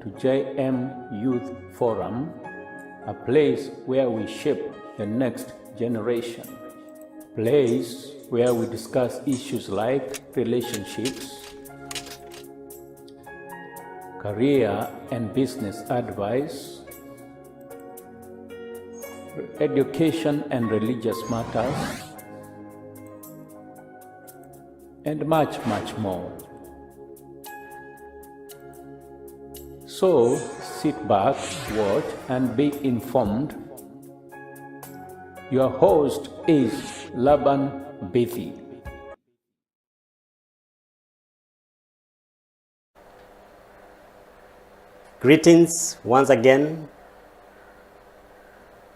to JM Youth Forum, a place where we shape the next generation. Place where we discuss issues like relationships, career and business advice, education and religious matters, and much, much more. So sit back, watch, and be informed. Your host is Laban Bithi. Greetings once again,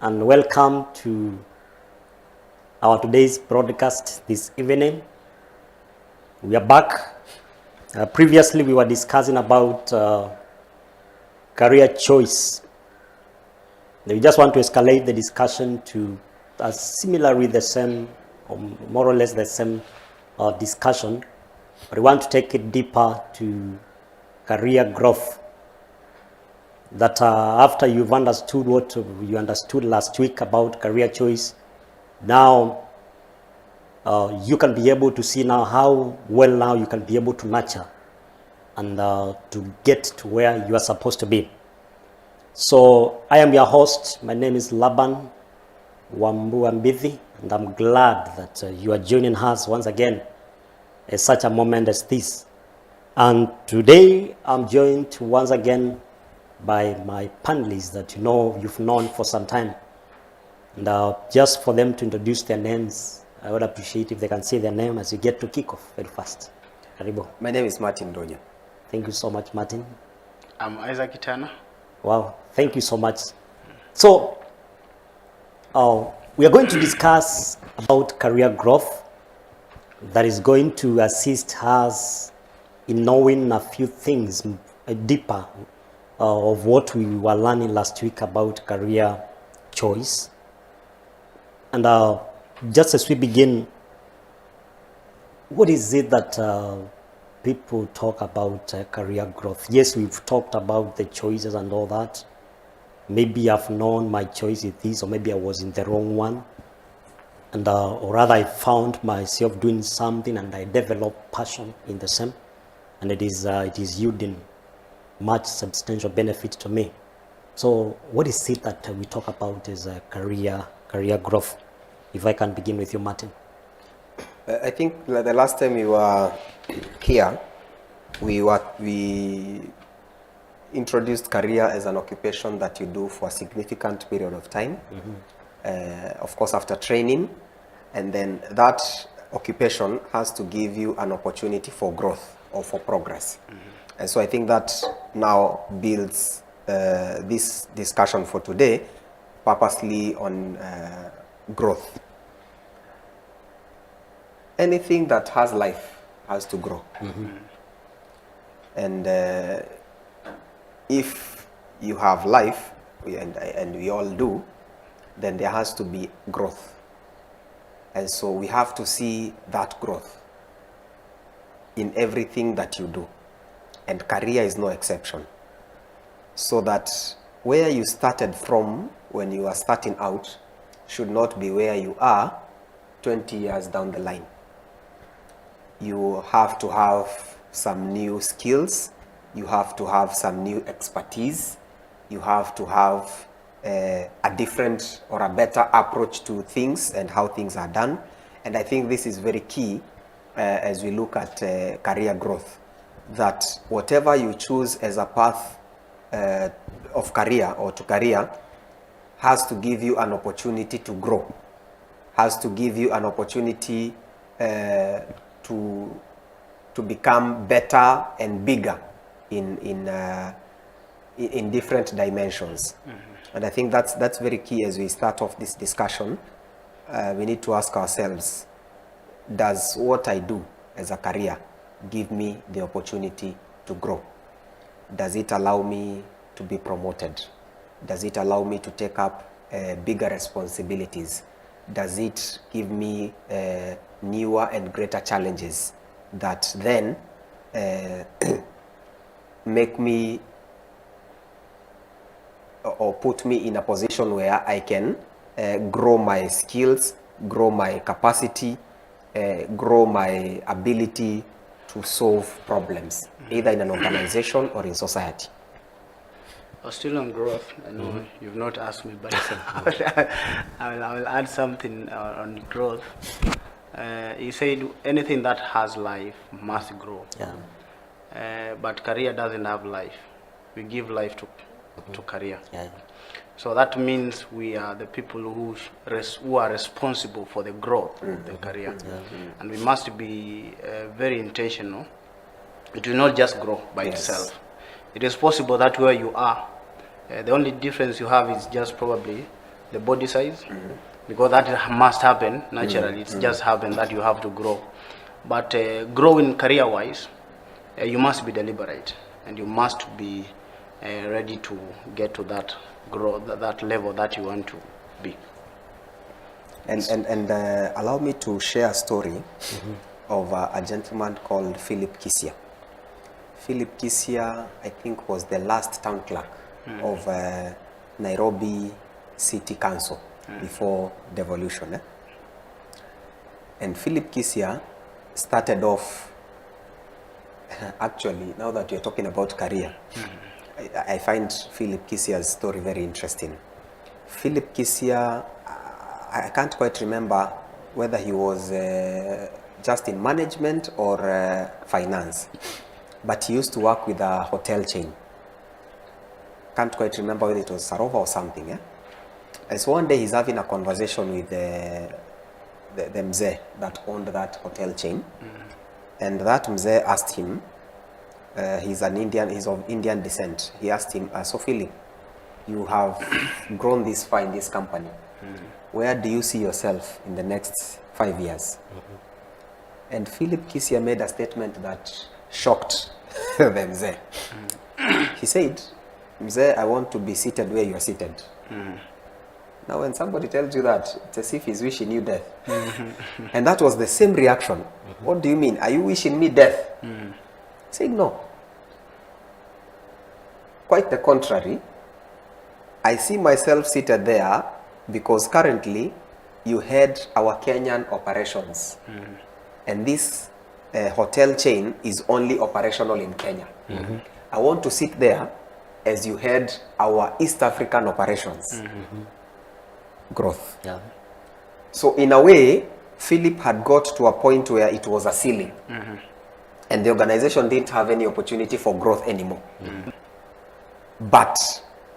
and welcome to our today's broadcast this evening. We are back. Previously, we were discussing about career choice. We just want to escalate the discussion to similarly the same, or more or less the same discussion, but we want to take it deeper to career growth. That after you've understood what you understood last week about career choice, now you can be able to see now how well now you can be able to nurture and to get to where you are supposed to be. So I am your host. My name is Laban Wambithi, and I'm glad that you are joining us once again at such a moment as this. And today I'm joined once again by my panelists that you've known for some time. And just for them to introduce their names, I would appreciate if they can say their name as you get to kick off very fast. Karibu. My name is Martin Donya. Thank you so much, Martin. I'm Isaac Itana. Wow, thank you so much. So, we are going to discuss about career growth that is going to assist us in knowing a few things deeper of what we were learning last week about career choice. And just as we begin, what is it that people talk about career growth? Yes, we've talked about the choices and all that. Maybe I've known my choice is this, or maybe I was in the wrong one. And or rather I found myself doing something and I developed passion in the same. And it is yielding much substantial benefit to me. So what is it that we talk about is career growth? If I can begin with you, Martin. I think the last time we were here, we introduced career as an occupation that you do for a significant period of time. Mm-hmm. Of course, after training, and then that occupation has to give you an opportunity for growth or for progress. Mm-hmm. And so I think that now builds this discussion for today purposely on growth. Anything that has life has to grow. Mm-hmm. And if you have life, and we all do, then there has to be growth. And so we have to see that growth in everything that you do. And career is no exception. So that where you started from when you are starting out should not be where you are 20 years down the line. You have to have some new skills. You have to have some new expertise. You have to have a different or a better approach to things and how things are done. And I think this is very key as we look at career growth. That whatever you choose as a path of career or to career has to give you an opportunity to grow, has to give you an opportunity to become better and bigger in different dimensions. Mm-hmm. And I think that's very key as we start off this discussion. We need to ask ourselves, does what I do as a career give me the opportunity to grow? Does it allow me to be promoted? Does it allow me to take up bigger responsibilities? Does it give me newer and greater challenges that then make me or put me in a position where I can grow my skills, grow my capacity, grow my ability to solve problems, either in an organization or in society. Still on growth. I know you've not asked me, but I'll add something on growth. You said anything that has life must grow. Yeah. But career doesn't have life. We give life to career. Yeah. So that means we are the people who are responsible for the growth of the career. And we must be very intentional. It will not just grow by itself. It is possible that where you are, the only difference you have is just probably the body size, because that must happen naturally. It's just happen that you have to grow. But growing career-wise, you must be deliberate, and you must be ready to get to that growth, that level that you want to be. And allow me to share a story of a gentleman called Philip Kisia. Philip Kisia, I think, was the last town clerk of Nairobi City Council before devolution. And Philip Kisia started off, actually, now that you're talking about career, I find Philip Kisia's story very interesting. Philip Kisia, I can't quite remember whether he was just in management or finance, but he used to work with a hotel chain. Can't quite remember whether it was Sarova or something. And so one day he's having a conversation with the mzee that owned that hotel chain, and that mzee asked him, he's of Indian descent. He asked him, so Philip, you have grown this far in this company. Where do you see yourself in the next 5 years? And Philip Kisia made a statement that shocked the mzee. He said, mzee, I want to be seated where you are seated. Now when somebody tells you that, it's as if he's wishing you death. And that was the same reaction. What do you mean? Are you wishing me death? He said, no. Quite the contrary. I see myself seated there because currently you head our Kenyan operations. And this hotel chain is only operational in Kenya. I want to sit there as you head our East African operations. Growth. Yeah. So in a way, Philip had got to a point where it was a ceiling. And the organization didn't have any opportunity for growth anymore. But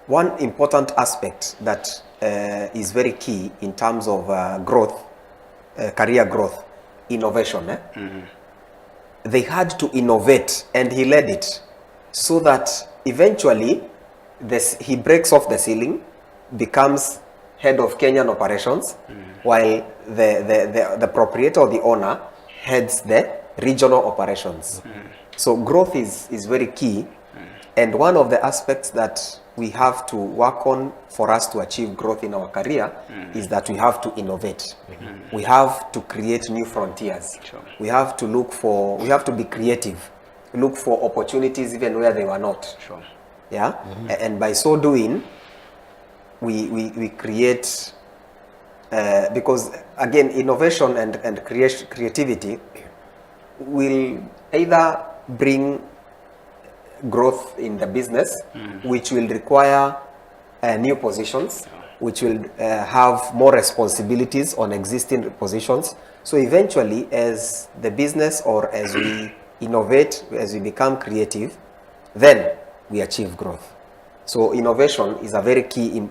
one important aspect that is very key in terms of growth, career growth, innovation. They had to innovate, and he led it, so that eventually he breaks off the ceiling, becomes head of Kenyan operations, while the proprietor or the owner heads the regional operations. So growth is very key, and one of the aspects that we have to work on for us to achieve growth in our career is that we have to innovate. We have to create new frontiers. We have to be creative, look for opportunities even where they were not. Yeah, and by so doing, we create, because again, innovation and creativity will either bring growth in the business, which will require new positions, which will have more responsibilities on existing positions. So eventually, as the business or as we innovate, as we become creative, then we achieve growth. So innovation is a very key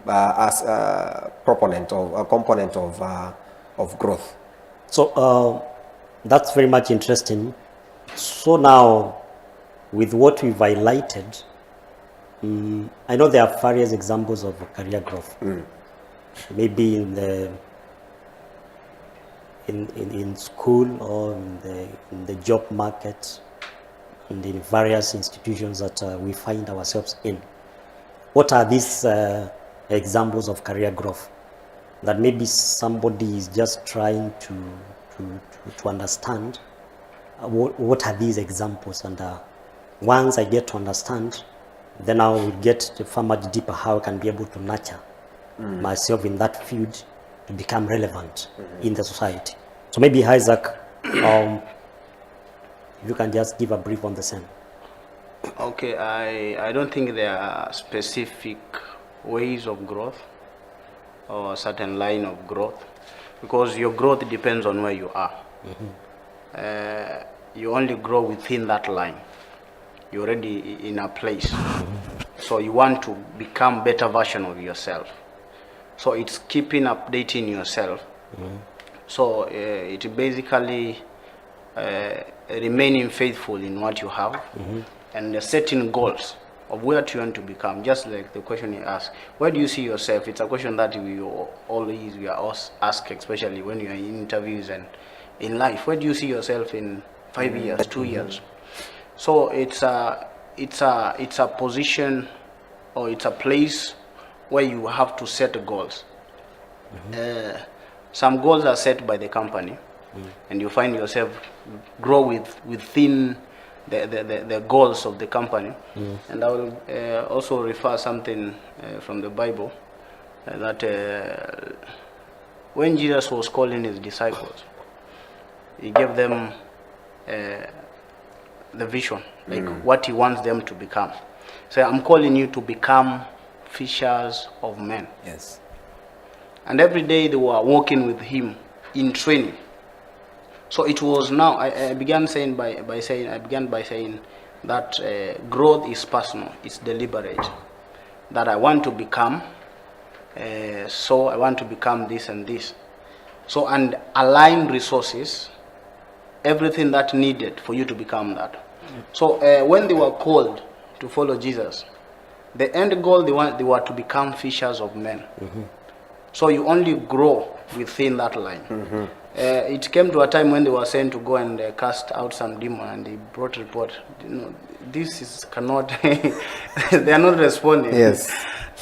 component of growth. So that's very much interesting. So now, with what we've highlighted, I know there are various examples of career growth. Maybe in school or in the job market and in various institutions that we find ourselves in. What are these examples of career growth that maybe somebody is just trying to understand? What are these examples? And once I get to understand, then I will get far much deeper how I can be able to nurture myself in that field to become relevant in the society. So maybe Isaac, you can just give a brief on the same. Okay, I don't think there are specific ways of growth or a certain line of growth, because your growth depends on where you are. You only grow within that line. You're already in a place. So you want to become better version of yourself. So it's keeping updating yourself. So it basically remaining faithful in what you have and setting goals of where you want to become. Just like the question you asked, where do you see yourself? It's a question that we are asked, especially when you are in interviews and in life. Where do you see yourself in 5 years, 2 years? So it's a position, or it's a place where you have to set goals. Some goals are set by the company, and you find yourself grow within the goals of the company. And I will also refer something from the Bible that when Jesus was calling his disciples, he gave them the vision, like what he wants them to become. So I'm calling you to become fishers of men. Yes. And every day they were walking with him in training. So it was now, I began by saying that growth is personal, it's deliberate. That I want to become, so I want to become this and this. So, and align resources, everything that needed for you to become that. So when they were called to follow Jesus, the end goal, they were to become fishers of men. So you only grow within that line. It came to a time when they were saying to go and cast out some demon, and they brought a report. This is cannot. They are not responding. Yes.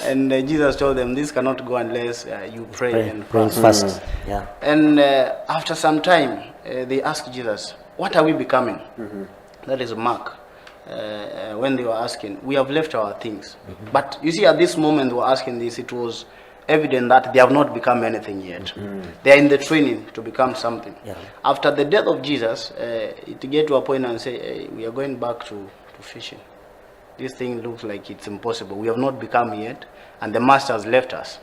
And Jesus told them, this cannot go unless you pray and fast. Yeah. And after some time, they asked Jesus, what are we becoming? That is Mark. When they were asking, we have left our things. But you see, at this moment they were asking this, it was evident that they have not become anything yet. They are in the training to become something. Yeah. After the death of Jesus, it get to a point and say, hey, we are going back to fishing. This thing looks like it's impossible. We have not become yet, and the master has left us.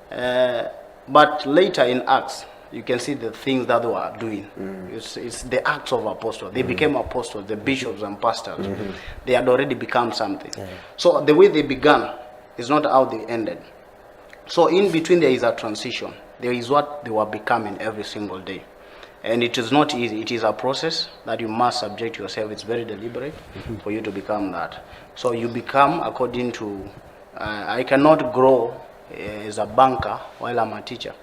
But later in Acts, you can see the things that they were doing. It's the acts of apostles. They became apostles, the bishops and pastors. They had already become something. So the way they began is not how they ended. So in between there is a transition. There is what they were becoming every single day. And it is not easy. It is a process that you must subject yourself. It's very deliberate for you to become that. So you become according to, I cannot grow as a banker while I'm a teacher.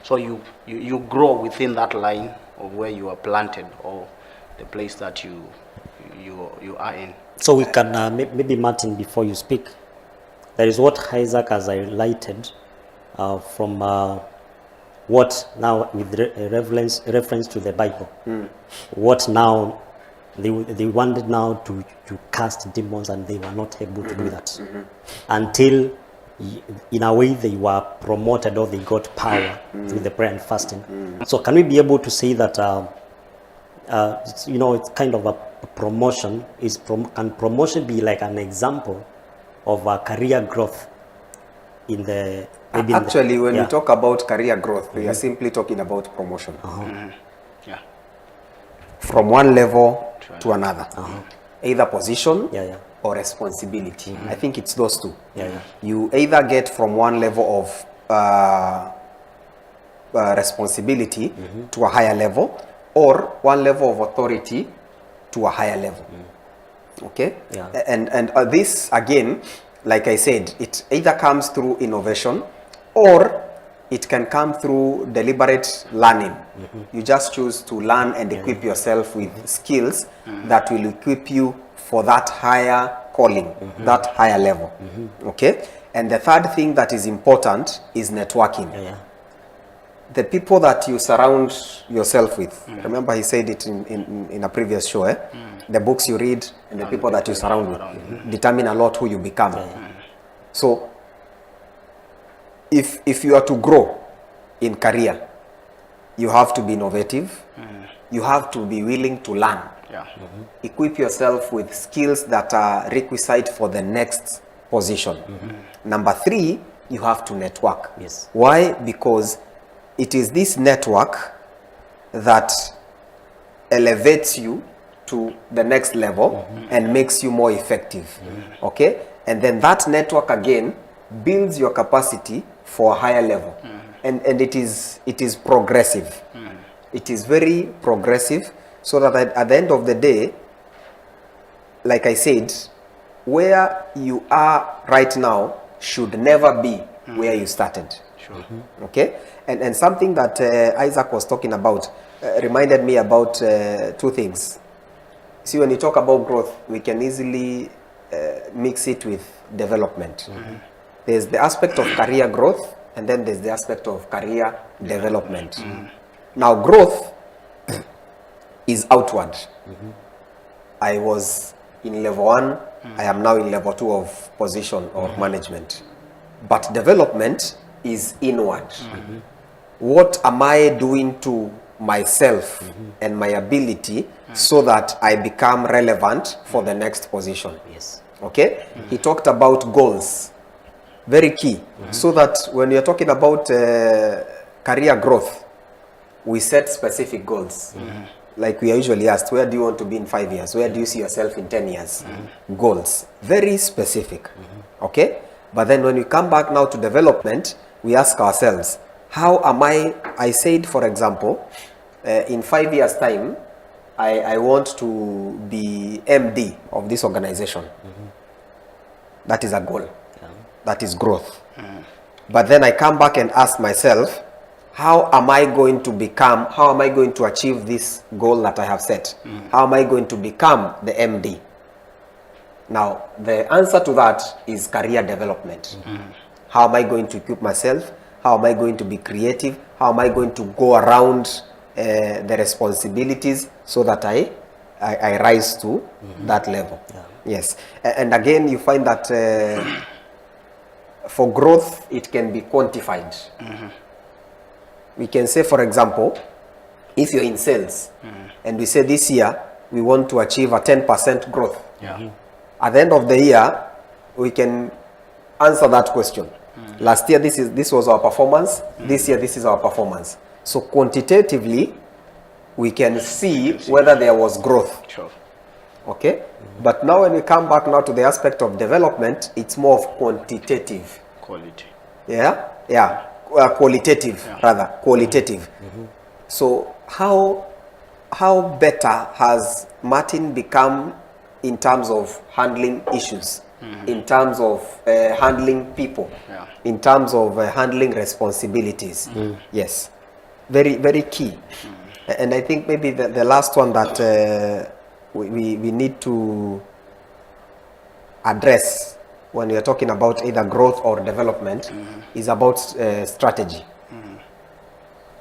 So you grow within that line of where you are planted, or the place that you are in. So we can, maybe Martin, before you speak, there is what Isaac has highlighted from what now with reference to the Bible. What now they wanted now to cast demons, and they were not able to do that until in a way they were promoted, or they got power through the prayer and fasting. So can we be able to say that it's kind of a promotion? Can promotion be like an example of a career growth in the actually when we talk about career growth, we are simply talking about promotion. Yeah. From one level to another, either position or responsibility. I think it's those two. You either get from one level of responsibility to a higher level, or one level of authority to a higher level. Okay? And this again, like I said, it either comes through innovation, or it can come through deliberate learning. You just choose to learn and equip yourself with skills that will equip you for that higher calling, that higher level. Okay? And the third thing that is important is networking. the people that you surround yourself with. Remember, he said it in a previous show. The books you read and the people that you surround with determine a lot who you become. So, if you are to grow in career, you have to be innovative. You have to be willing to learn. Equip yourself with skills that are requisite for the next position. Number 3, you have to network. Yes. Why? Because it is this network that elevates you to the next level and makes you more effective. Okay? And then that network again builds your capacity for a higher level. And it is progressive. It is very progressive, so that at the end of the day, like I said, where you are right now should never be where you started. Sure. Okay? And something that Isaac was talking about reminded me about 2 things. See, when you talk about growth, we can easily mix it with development. There's the aspect of career growth, and then there's the aspect of career development. Now, growth is outward. I was in level 1, I am now in level 2 of position or management. But development is inward. What am I doing to myself and my ability so that I become relevant for the next position? Yes. Okay? He talked about goals. Very key. So that when you're talking about career growth, we set specific goals. Like we are usually asked, where do you want to be in 5 years? Where do you see yourself in 10 years? Goals. Very specific. Okay? But then when we come back now to development, we ask ourselves, how am I said, for example, in 5 years' time, I want to be MD of this organization. That is a goal. That is growth. But then I come back and ask myself, how am I going to achieve this goal that I have set? How am I going to become the MD? Now, the answer to that is career development. How am I going to equip myself? How am I going to be creative? How am I going to go around the responsibilities so that I rise to that level? Yes. And again, you find that for growth, it can be quantified. We can say, for example, if you're in sales and we say this year we want to achieve a 10% growth. At the end of the year, we can answer that question. Last year, this was our performance. This year, this is our performance. So quantitatively, we can see whether there was growth. Sure. Okay? But now when we come back now to the aspect of development, it's more of quantitative. Quality. Yeah. Qualitative, rather. Qualitative. So how better has Martin become in terms of handling issues, in terms of handling people, in terms of handling responsibilities? Yes. Very, very key. And I think maybe the last one that we need to address when we are talking about either growth or development is about strategy.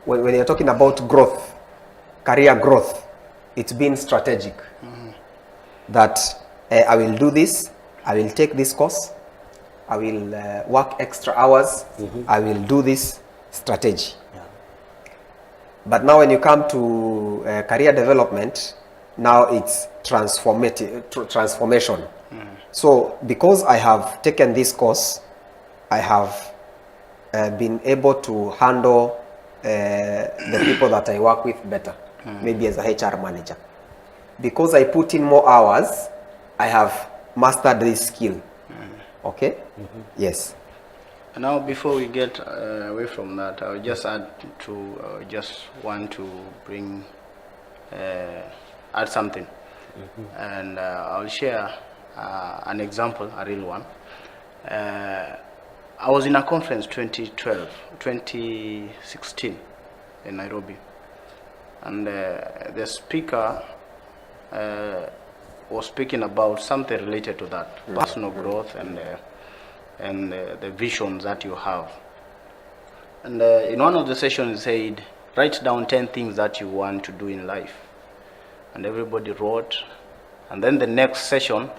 When you're talking about growth, career growth, it's being strategic. That I will do this, I will take this course, I will work extra hours, I will do this strategy. But now when you come to career development, now it's transformation. So because I have taken this course, I have been able to handle the people that I work with better, maybe as a HR manager. Because I put in more hours, I have mastered this skill. Okay? Yes. And now, before we get away from that, I'll just add to, just want to bring, add something. And I'll share an example, a real one. I was in a conference 2016 in Nairobi. And the speaker was speaking about something related to that, personal growth and the visions that you have. And in one of the sessions, he said, write down 10 things that you want to do in life. And everybody wrote. And then the next session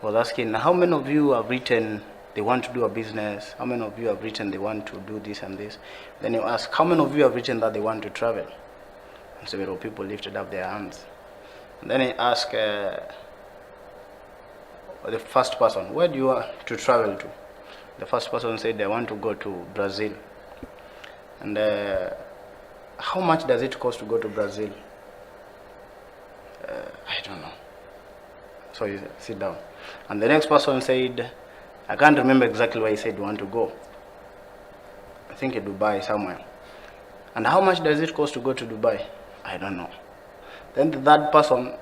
was asking, how many of you have written they want to do a business? How many of you have written they want to do this and this? Then you ask, how many of you have written that they want to travel? And several people lifted up their hands. And then he asked the first person, where do you want to travel to? The first person said, they want to go to Brazil. And how much does it cost to go to Brazil? I don't know. So you sit down. And the next person said, I can't remember exactly where he said you want to go. I think in Dubai somewhere. And how much does it cost to go to Dubai? I don't know. Then the third person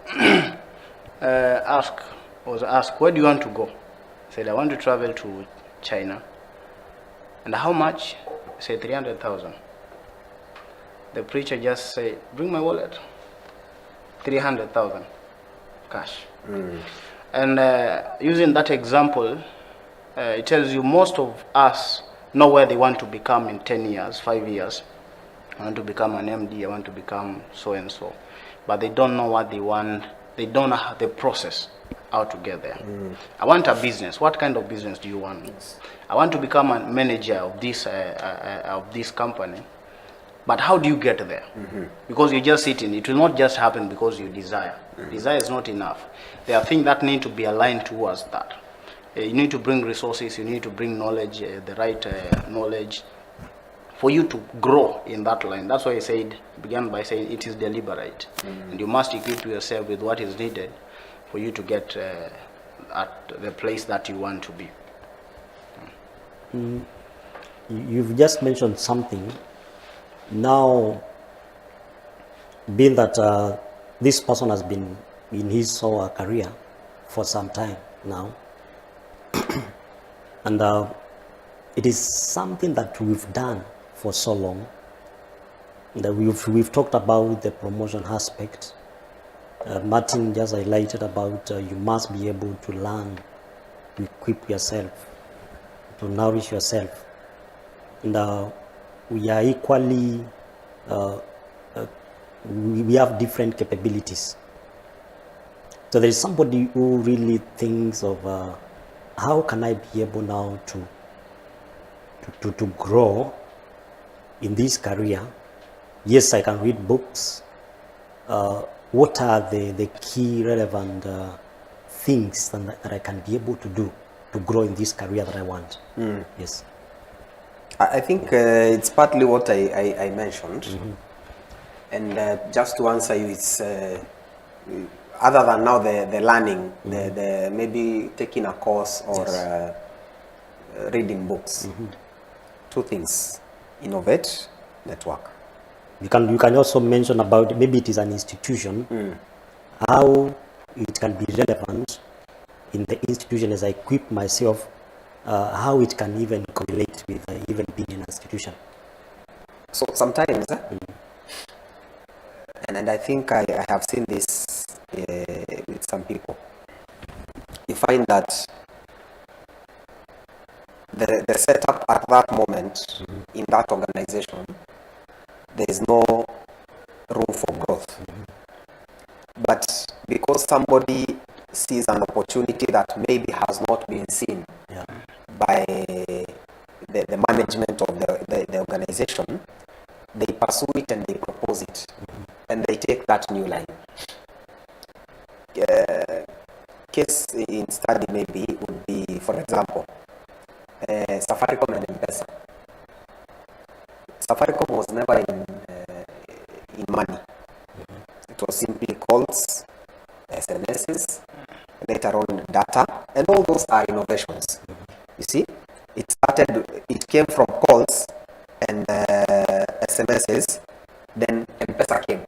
was asked, where do you want to go? He said, I want to travel to China. And how much? He said, 300,000. The preacher just said, bring my wallet. 300,000 cash. And using that example, it tells you most of us know where they want to become in 10 years, 5 years. I want to become an MD, I want to become so-and-so. But they don't know what they want. They don't know how the process, how to get there. I want a business. What kind of business do you want? Yes. I want to become a manager of this company. But how do you get there? Because you're just sitting. It will not just happen because you desire. Desire is not enough. There are things that need to be aligned towards that. You need to bring resources. You need to bring knowledge, the right knowledge, for you to grow in that line. That's why I began by saying it is deliberate. And you must equip yourself with what is needed for you to get at the place that you want to be. You've just mentioned something. Now, being that this person has been in his or her career for some time now, and it is something that we've done for so long, that we've talked about the promotion aspect. Martin just highlighted about you must be able to learn, to equip yourself, to nourish yourself. And we are equally, we have different capabilities. So there is somebody who really thinks of how can I be able now to grow in this career. Yes, I can read books. What are the key relevant things that I can be able to do to grow in this career that I want? Yes. I think it's partly what I mentioned. And just to answer you, it's other than now the learning, the maybe taking a course or reading books. Two things: innovate, network. You can also mention about maybe it is an institution, how it can be relevant in the institution as I equip myself, how it can even correlate with even being in an institution. So sometimes, and I think I have seen this with some people, you find that the setup at that moment in that organization, there is no room for growth. But because somebody sees an opportunity that maybe has not been seen by the management of the organization, they pursue it and they propose it. And they take that new line. Case in study maybe would be, for example, Safaricom and M-Pesa. Safaricom was never in money. It was simply calls, SMSs, later on data, and all those are innovations. You see, it came from calls and SMSs, then M-Pesa came.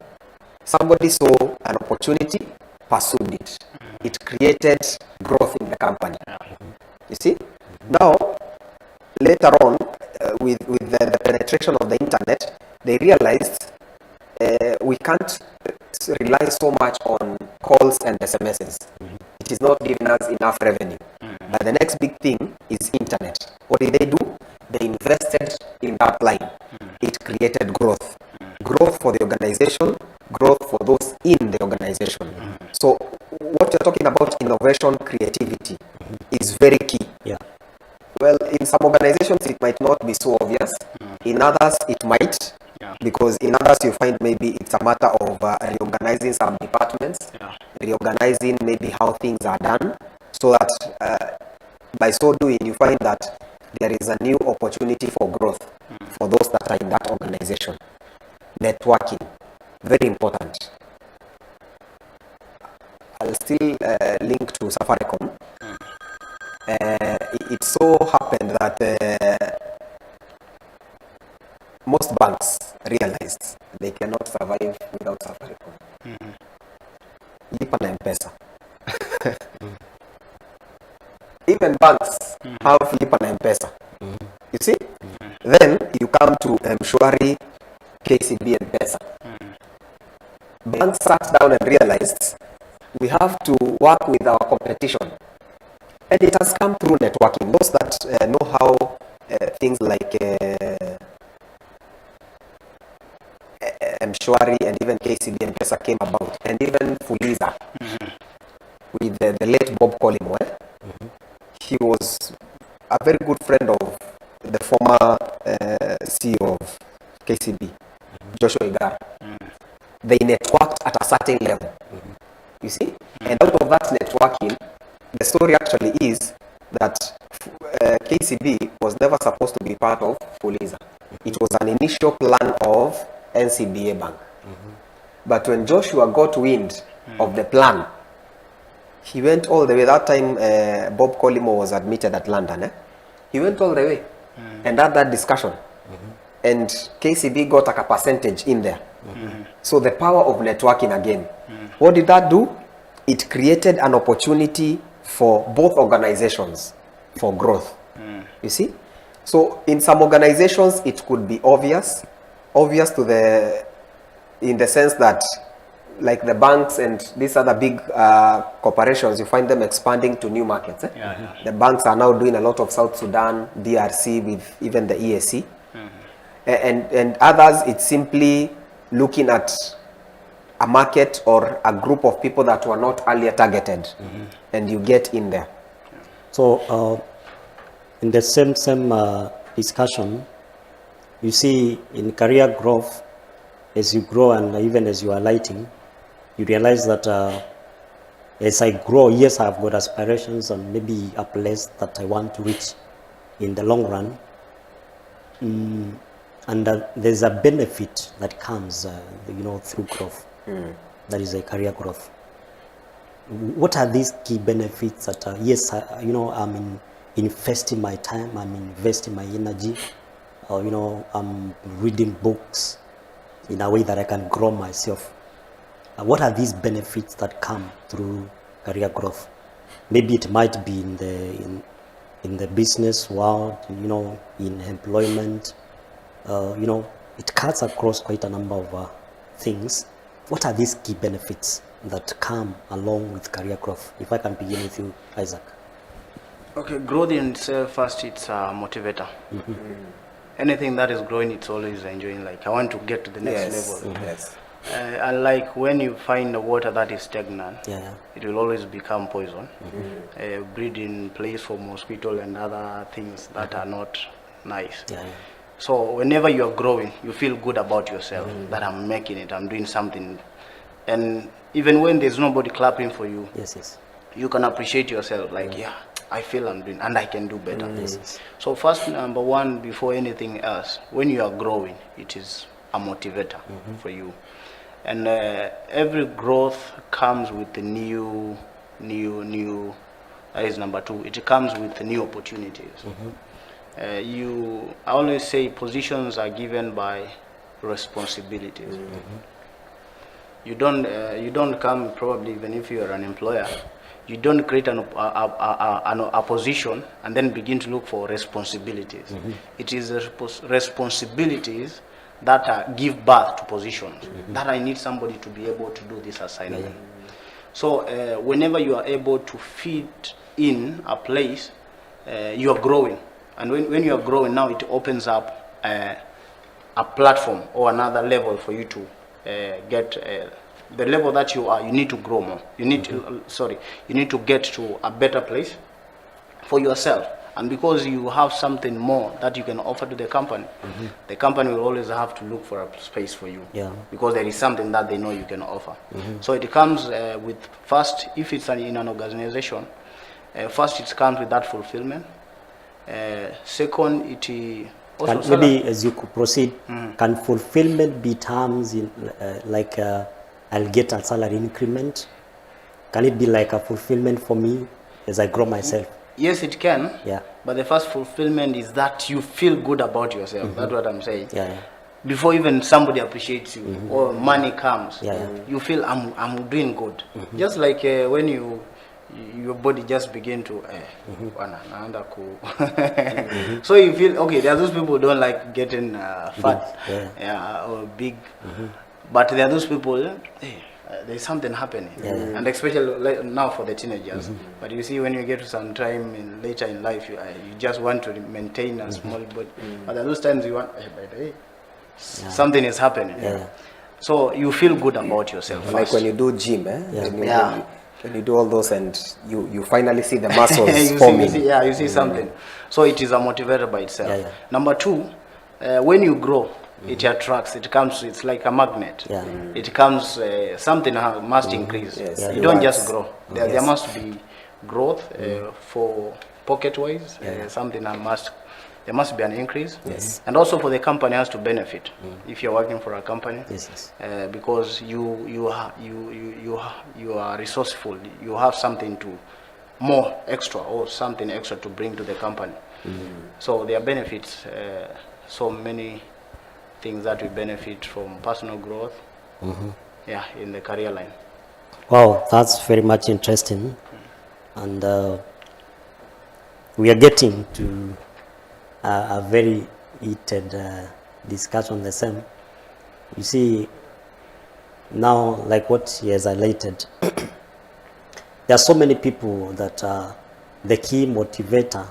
Somebody saw an opportunity, pursued it. It created growth in the company. You see, now later on, with the penetration of the internet, they realized we can't rely so much on calls and SMSs. It is not giving us enough revenue. But the next big thing is internet. What did they do? They invested in that line. created growth. Growth for the organization, growth for those in the organization. So what you're talking about, innovation, creativity, is very key. Yeah. Well, in some organizations it might not be so obvious. In others it might, because in others you find maybe it's a matter of reorganizing some departments, reorganizing maybe how things are done, so that by so doing you find that there is a new opportunity for growth for those that are in that organization. Networking, very important. I'll still link to Safaricom. It so happened that most banks realized they cannot survive without Safaricom. Lipa na M-Pesa. Even banks have Lipa na M-Pesa. You see? Then you come to Mshwari, KCB, and M-Pesa. Banks sat down and realized we have to work with our competition. And it has come through networking. Those that know how things like Mshwari and even KCB and M-Pesa came about, and even Fuliza with the late Bob Collymore. He was a very good friend of the former CEO of KCB, Joshua Igara. They networked at a certain level. You see? And out of that networking, the story actually is that KCB was never supposed to be part of Fuliza. It was an initial plan of NCBA Bank. But when Joshua got wind of the plan, he went all the way. That time Bob Collymore was admitted at London. He went all the way and had that discussion. And KCB got like a percentage in there. So the power of networking again. What did that do? It created an opportunity for both organizations for growth. You see? So in some organizations it could be obvious to in the sense that, like the banks and these other big corporations, you find them expanding to new markets. The banks are now doing a lot of South Sudan, DRC, with even the EAC. And others, it's simply looking at a market or a group of people that were not earlier targeted, and you get in there. So in the same discussion, you see in career growth, as you grow and even as you are lighting, you realize that as I grow, yes, I've got aspirations and maybe a place that I want to reach in the long run. And there's a benefit that comes, through growth. That is a career growth. What are these key benefits that, yes, I'm investing my time, I'm investing my energy, I'm reading books in a way that I can grow myself. What are these benefits that come through career growth? Maybe it might be in the business world, in employment. It cuts across quite a number of things. What are these key benefits that come along with career growth? If I can begin with you, Isaac. Okay, growth in itself, first, it's a motivator. Anything that is growing, it's always enjoying. Like, I want to get to the next level. Yes. Unlike when you find the water that is stagnant, it will always become poison. Breeding place for mosquito and other things that are not nice. So whenever you are growing, you feel good about yourself, that I'm making it, I'm doing something. And even when there's nobody clapping for you, you can appreciate yourself, like, I feel I'm doing, and I can do better. So first, number one, before anything else, when you are growing, it is a motivator for you. And every growth comes with the new, that is number two, it comes with new opportunities. I always say positions are given by responsibilities. You don't come, probably even if you are an employer, you don't create a position and then begin to look for responsibilities. It is responsibilities that give birth to positions, that I need somebody to be able to do this assignment. So whenever you are able to fit in a place, you are growing. And when you are growing now, it opens up a platform or another level for you to get the level that you are. You need to grow more. You need to, you need to get to a better place for yourself. And because you have something more that you can offer to the company, the company will always have to look for a space for you. Yeah. Because there is something that they know you can offer. So it comes with, first, if it's in an organization, first it comes with that fulfillment. Second, it also Maybe as you could proceed, can fulfillment be terms in like I'll get a salary increment? Can it be like a fulfillment for me as I grow myself? Yes, it can. Yeah. But the first fulfillment is that you feel good about yourself. That's what I'm saying. Yeah, yeah. Before even somebody appreciates you or money comes, Yeah. you feel I'm doing good. Just like when your body just begin to so you feel okay. There are those people who don't like getting fat, or big, but there are those people. Hey, there's something happening, and especially like now for the teenagers. But you see, when you get to some time later in life, you just want to maintain a small body. But there are those times you want, something is happening. So you feel good about yourself. Like when you do gym, when you do all those and you finally see the muscles forming. You see something. So it is a motivator by itself. Number two, when you grow, it attracts, it comes, it's like a magnet. It comes, something must increase. You don't just grow. There must be growth for pocket-wise, something there must be an increase. And also for the company has to benefit if you're working for a company. Because you are resourceful, you have something more extra or something extra to bring to the company. So there are benefits, so many things that we benefit from personal growth in the career line. Wow, that's very much interesting. And we are getting to a very heated discussion on the same. You see, now, like what he has highlighted, there are so many people that the key motivator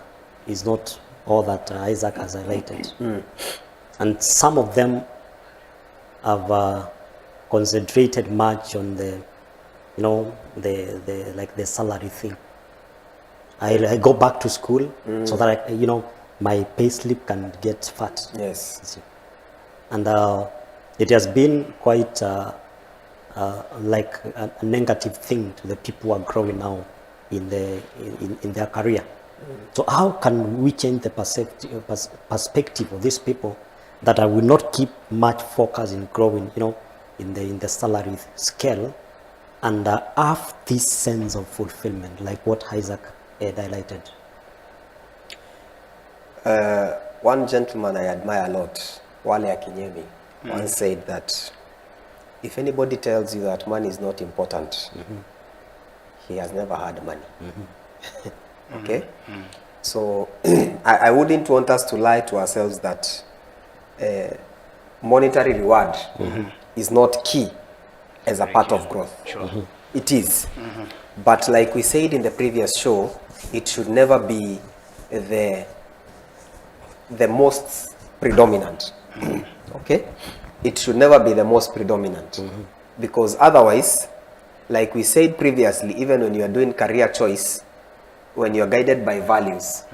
is not all that Isaac has highlighted. And some of them have concentrated much on the, the salary thing. I go back to school so that my pay slip can get fat. Yes. And it has been quite like a negative thing to the people who are growing now in their career. So how can we change the perspective of these people that I will not keep much focus in growing, in the salary scale, and have this sense of fulfillment, like what Isaac had highlighted? One gentleman I admire a lot, Wale Akinyemi, once said that if anybody tells you that money is not important, he has never had money. Okay? So I wouldn't want us to lie to ourselves that monetary reward is not key as a part of growth. It is. But like we said in the previous show, it should never be the most predominant. Okay? It should never be the most predominant. Because otherwise, like we said previously, even when you are doing career choice, when you are guided by values,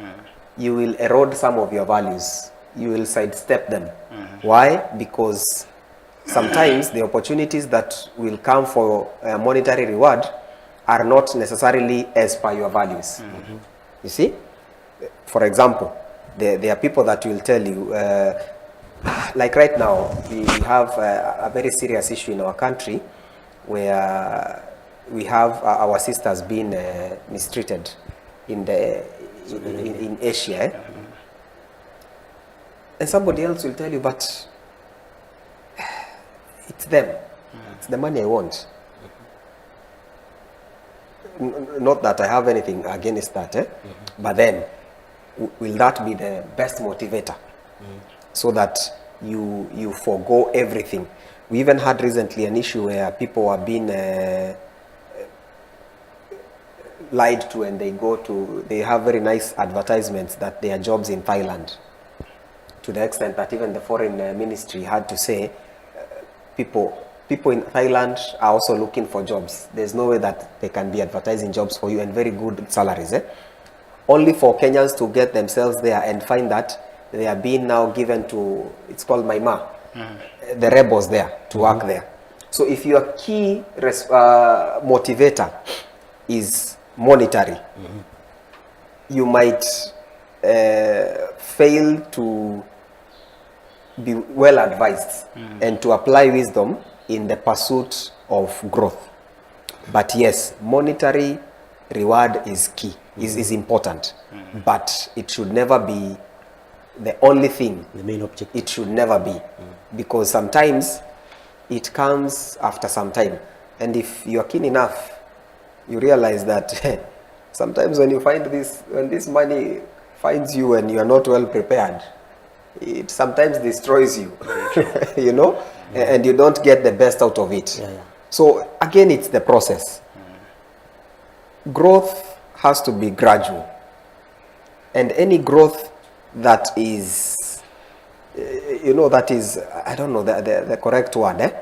you will erode some of your values. You will sidestep them. Why? Because sometimes the opportunities that will come for a monetary reward are not necessarily as per your values. You see? For example, there are people that will tell you, like right now, we have a very serious issue in our country where we have our sisters being mistreated in Asia. And somebody else will tell you, but it's them. It's the money I want. Not that I have anything against that, but then will that be the best motivator so that you forego everything? We even had recently an issue where people are being lied to, and they have very nice advertisements that there are jobs in Thailand to the extent that even the foreign ministry had to say, people in Thailand are also looking for jobs. There's no way that they can be advertising jobs for you and very good salaries. Only for Kenyans to get themselves there and find that they are being now given to, it's called Maima, the rebels there, to work there. So if your key motivator is monetary, you might fail to be well advised and to apply wisdom in the pursuit of growth. But yes, monetary reward is key, is important, but it should never be the only thing. The main objective. It should never be, because sometimes it comes after some time, and if you are keen enough, you realize that sometimes when you find this, when this money finds you and you are not well prepared, it sometimes destroys you, you know, and you don't get the best out of it. So again, it's the process. Growth has to be gradual, and any growth that is, you know, that is, I don't know the correct word,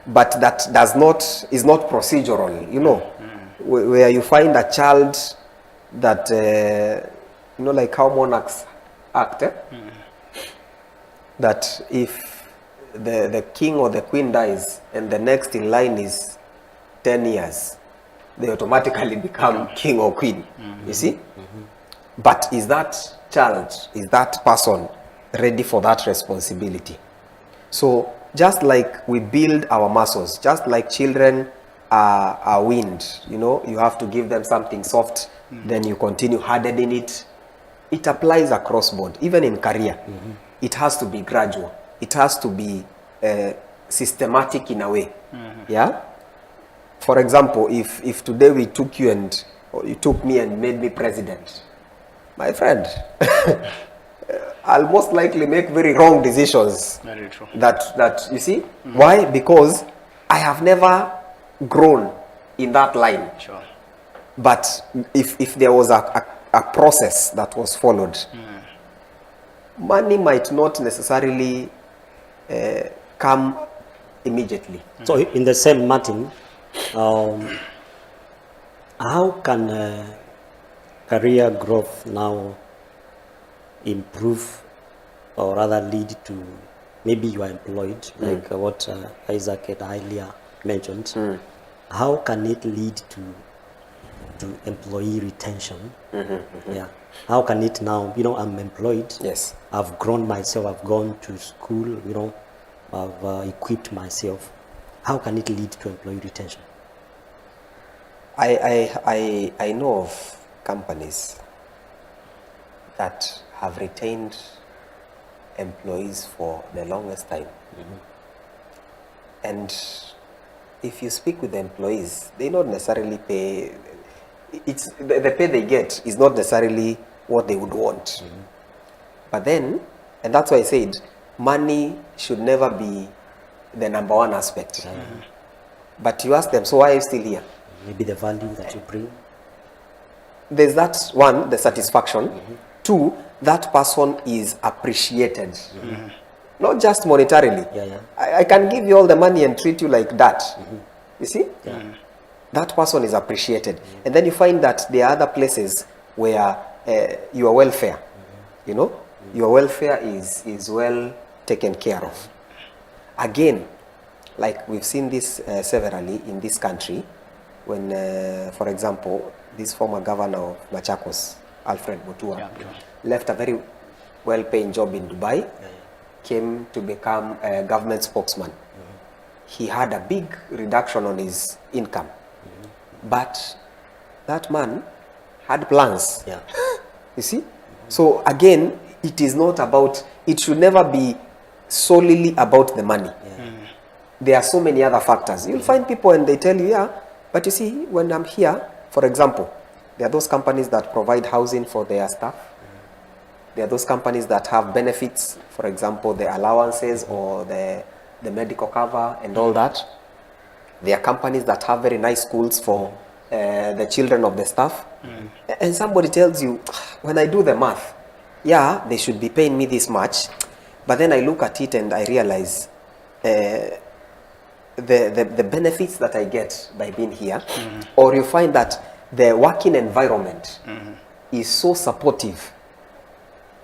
but that is not procedural, you know, where you find a child that, you know, like how monarchs act, that if the king or the queen dies and the next in line is 10 years, they automatically become king or queen, you see? But is that child, is that person ready for that responsibility? So just like we build our muscles, just like children are weaned, you know, you have to give them something soft, then you continue hardening it. It applies across board, even in career. It has to be gradual. It has to be systematic in a way. Yeah. For example, if today we took you and, or you took me and made me president, my friend, I'll most likely make very wrong decisions. Very true. That you see, why? Because I have never grown in that line. Sure. But if there was a process that was followed, money might not necessarily come immediately. So in the same Martin, how can career growth now improve, or rather lead to, maybe you are employed, like what Isaac and earlier mentioned. How can it lead to employee retention? Yeah. How can it now, you know, I'm employed. Yes. I've grown myself, I've gone to school, you know, I've equipped myself. How can it lead to employee retention? I know of companies that have retained employees for the longest time. And if you speak with the employees, they not necessarily pay, it's the pay they get is not necessarily what they would want. But then, and that's why I said, money should never be the number one aspect. But you ask them, so why are you still here? Maybe the value that you bring. There's that one, the satisfaction. Two, that person is appreciated. Not just monetarily. I can give you all the money and treat you like that. You see? That person is appreciated. And then you find that there are other places where your welfare, you know, your welfare is well taken care of. Again, like we've seen this severally in this country, when, for example, this former governor of Machakos, Alfred Mutua, left a very well-paying job in Dubai, came to become a government spokesman. He had a big reduction on his income. But that man had plans. You see? So again, it is not about, it should never be solely about the money. There are so many other factors. You'll find people and they tell you, yeah, but you see, when I'm here, for example, there are those companies that provide housing for their staff. There are those companies that have benefits, for example, the allowances or the medical cover and all that. There are companies that have very nice schools for the children of the staff. And somebody tells you, when I do the math, yeah, they should be paying me this much, But then I look at it and I realize the benefits that I get by being here, or you find that the working environment is so supportive.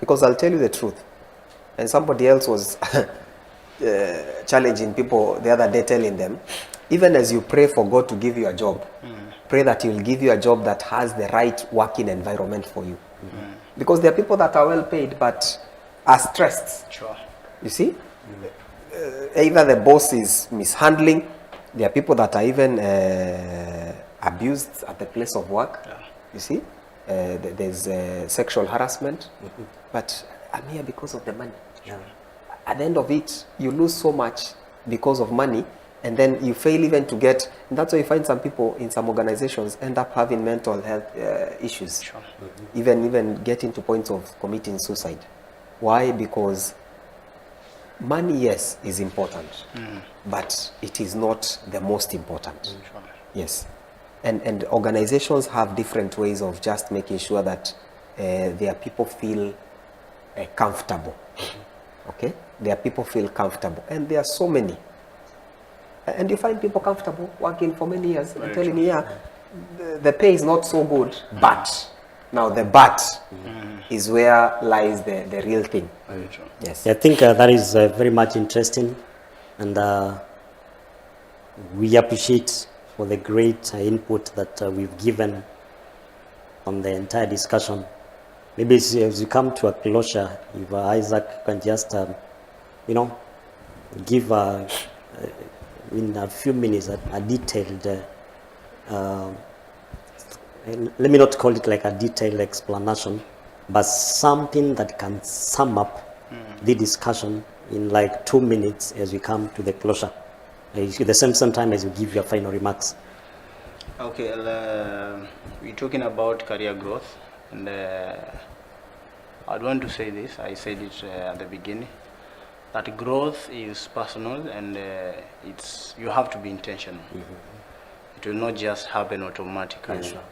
Because I'll tell you the truth, and somebody else was challenging people the other day, telling them, even as you pray for God to give you a job, pray that He will give you a job that has the right working environment for you. Because there are people that are well paid but are stressed. Sure. You see? Either the boss is mishandling, there are people that are even abused at the place of work. Yeah. You see? There's sexual harassment. But I'm here because of the money. Yeah. At the end of it, you lose so much because of money, and then you fail even to get, and that's why you find some people in some organizations end up having mental health issues. Sure. Even getting to points of committing suicide. Why? Because money, yes, is important, but it is not the most important. Sure. Yes. And organizations have different ways of just making sure that their people feel comfortable. Okay? Their people feel comfortable. And there are so many. And you find people comfortable working for many years. I'm telling you, yeah, the pay is not so good, but now the but is where lies the real thing. Very true. Yes. I think that is very much interesting, and we appreciate for the great input that we've given on the entire discussion. Maybe as you come to a closure, if Isaac can just, give in a few minutes a detailed, let me not call it like a detailed explanation, but something that can sum up the discussion in like 2 minutes as we come to the closure. The same time as you give your final remarks. Okay, we're talking about career growth, and I'd want to say this. I said it at the beginning, that growth is personal, and you have to be intentional. It will not just happen automatically. Sure.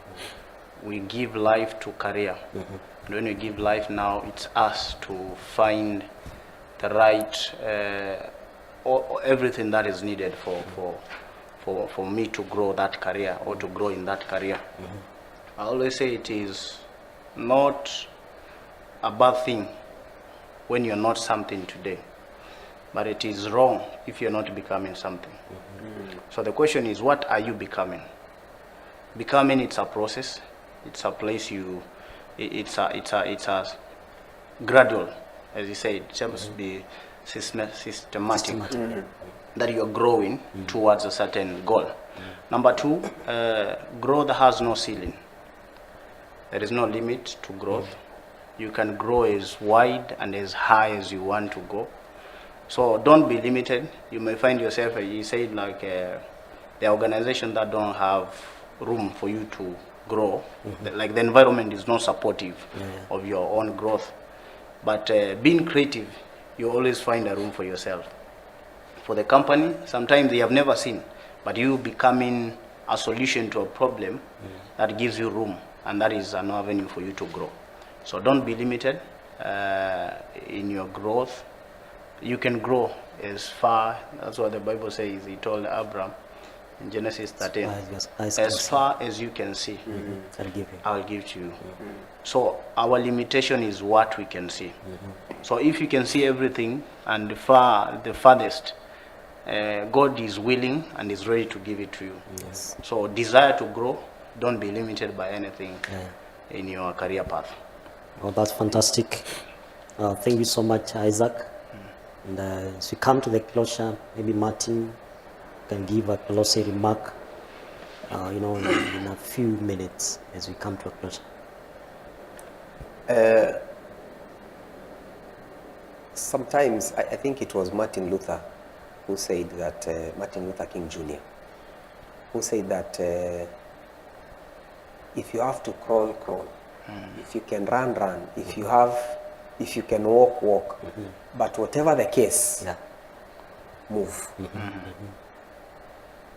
We give life to career, and when we give life now, it's us to find the right, everything that is needed for me to grow that career or to grow in that career. I always say it is not a bad thing when you're not something today, but it is wrong if you're not becoming something. So the question is, what are you becoming? Becoming, it's a process. It's a place it's a gradual, as you say. It must be systematic. That you are growing towards a certain goal. Number two, growth has no ceiling. There is no limit to growth. You can grow as wide and as high as you want to go. So don't be limited. You may find yourself, you said, like the organization that don't have room for you to grow, like the environment is not supportive of your own growth. But being creative, you always find a room for yourself. For the company, sometimes they have never seen, but you becoming a solution to a problem that gives you room, and that is an avenue for you to grow. So don't be limited in your growth. You can grow as far, that's what the Bible says. He told Abraham in Genesis 13, as far as you can see, I'll give to you. So our limitation is what we can see. So if you can see everything and the farthest, God is willing and is ready to give it to you. Yes. So desire to grow, don't be limited by anything in your career path. Oh, that's fantastic. Thank you so much, Isaac. And as we come to the closure, maybe Martin can give a closing remark, in a few minutes as we come to a closure. Sometimes, I think it was Martin Luther who said that, Martin Luther King Jr., who said that if you have to crawl, crawl. If you can run, run. If you can walk, walk. But whatever the case, move.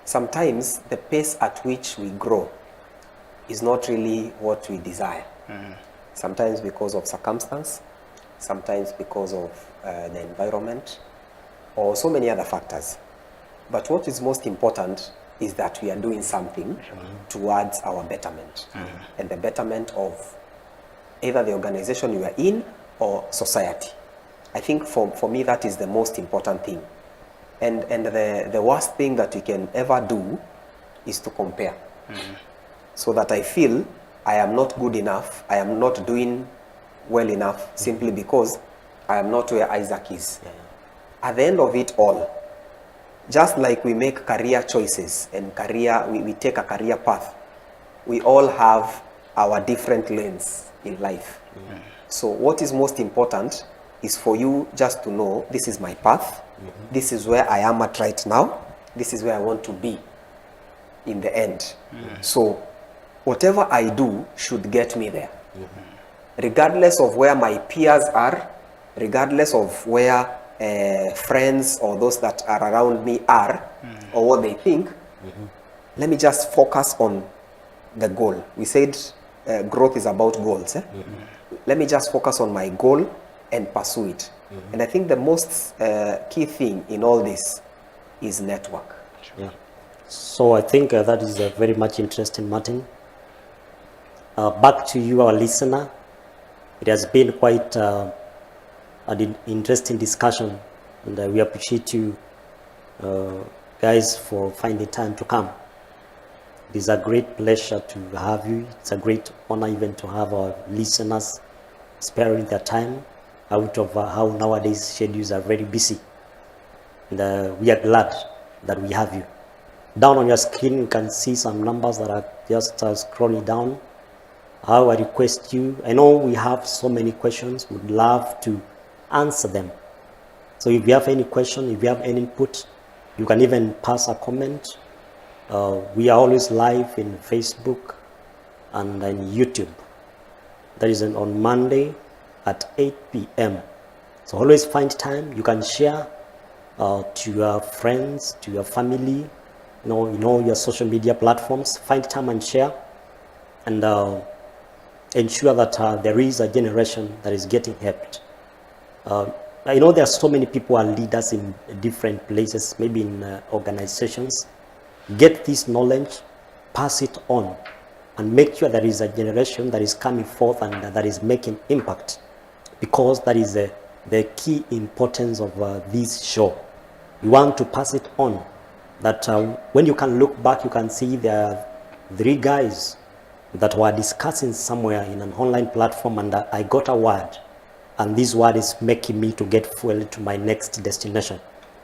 Sometimes the pace at which we grow is not really what we desire. Sometimes because of circumstance, sometimes because of the environment, or so many other factors. But what is most important is that we are doing something towards our betterment and the betterment of either the organization you are in or society. I think for me that is the most important thing. And the worst thing that you can ever do is to compare. So that I feel I am not good enough, I am not doing well enough simply because I am not where Isaac is. At the end of it all, just like we make career choices and we take a career path, we all have our different lanes in life. So what is most important is for you just to know, this is my path, this is where I am at right now, this is where I want to be in the end. So whatever I do should get me there. Regardless of where my peers are, regardless of where friends or those that are around me are, or what they think, let me just focus on the goal. We said growth is about goals. Let me just focus on my goal and pursue it. And I think the most key thing in all this is network. Yeah. So I think that is very much interesting, Martin. Back to you, our listener. It has been quite an interesting discussion, and we appreciate you guys for finding time to come. It is a great pleasure to have you. It's a great honor even to have our listeners sparing their time out of how nowadays schedules are very busy. And we are glad that we have you. Down on your screen, you can see some numbers that are just scrolling down. How I request you, I know we have so many questions, we'd love to answer them. So if you have any question, if you have any input, you can even pass a comment. We are always live in Facebook and in YouTube. That is on Monday at 8 p.m. So always find time. You can share to your friends, to your family, in all your social media platforms. Find time and share, and ensure that there is a generation that is getting helped. I know there are so many people who are leaders in different places, maybe in organizations. Get this knowledge, pass it on, and make sure there is a generation that is coming forth and that is making impact, because that is the key importance of this show. You want to pass it on, that when you can look back, you can see there are 3 guys that were discussing somewhere in an online platform, and I got a word, and this word is making me to get fuel to my next destination.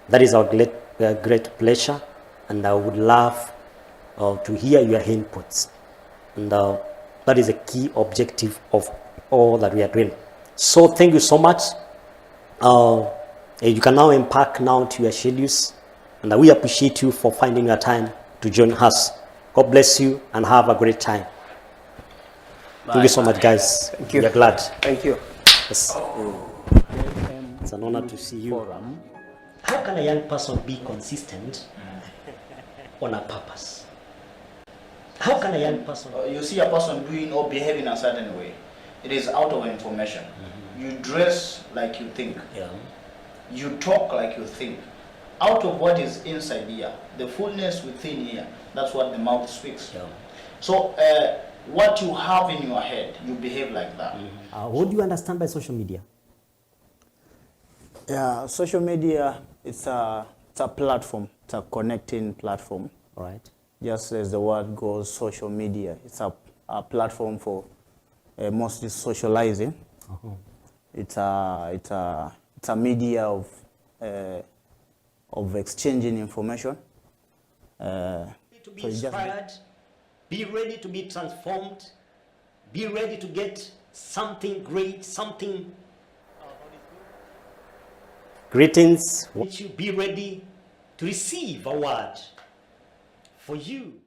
That is our great pleasure, and I would love to hear your inputs, and that is a key objective of all that we are doing. So thank you so much. You can now embark now to your schedules, and we appreciate you for finding your time to join us. God bless you and have a great time. Thank you so much, guys. Thank you. We are glad. Thank you. Yes. It's an honor to see you. Forum. How can a young person be consistent on a purpose? How can a young person... You see a person doing or behaving a certain way, it is out of information. You dress like you think. Yeah. You talk like you think. Out of what is inside here, the fullness within here, that's what the mouth speaks. Yeah. So what you have in your head, you behave like that. What do you understand by social media? Yeah, social media, it's a platform. It's a connecting platform. All right. Just as the word goes, social media. It's a platform for mostly socializing. It's a media of exchanging information. To be inspired, be ready to be transformed, be ready to get something great, something. Greetings. You be ready to receive a word for you.